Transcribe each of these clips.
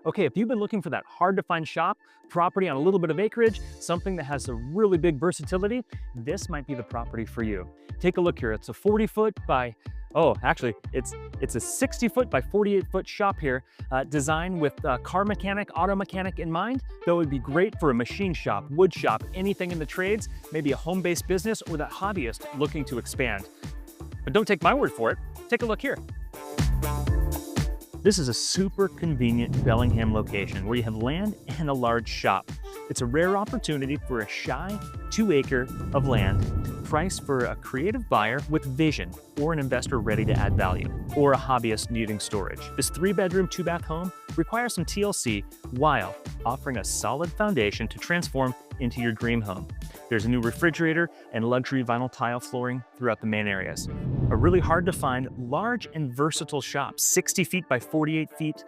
Okay, if you've been looking for that hard to find shop, property on a little bit of acreage, something that has a really big versatility, this might be the property for you. Take a look here. It's a 40-foot by, oh, actually, it's a 60-foot by 48-foot shop here, designed with car mechanic, auto mechanic in mind. That would be great for a machine shop, wood shop, anything in the trades, maybe a home-based business or that hobbyist looking to expand. But don't take my word for it. Take a look here. This is a super convenient Bellingham location where you have land and a large shop. It's a rare opportunity for a shy 2 acre of land, priced for a creative buyer with vision or an investor ready to add value, or a hobbyist needing storage. This 3-bedroom, 2-bath home requires some TLC while offering a solid foundation to transform into your dream home. There's a new refrigerator and luxury vinyl tile flooring throughout the main areas. A really hard to find, large and versatile shop, 60 feet by 48 feet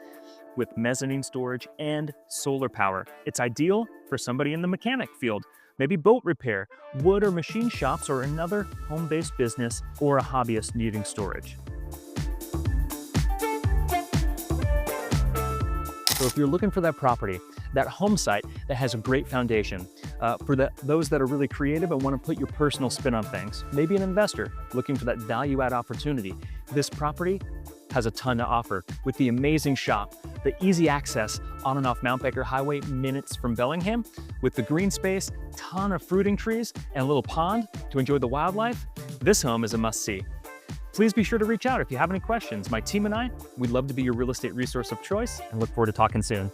with mezzanine storage and solar power. It's ideal for somebody in the mechanic field, maybe boat repair, wood or machine shops, or another home-based business or a hobbyist needing storage. So if you're looking for that property, that home site that has a great foundation, for those that are really creative and want to put your personal spin on things, maybe an investor looking for that value add opportunity, this property has a ton to offer with the amazing shop, the easy access on and off Mount Baker Highway, minutes from Bellingham, with the green space, ton of fruiting trees, and a little pond to enjoy the wildlife. This home is a must-see. Please be sure to reach out if you have any questions. My team and I, we'd love to be your real estate resource of choice and look forward to talking soon.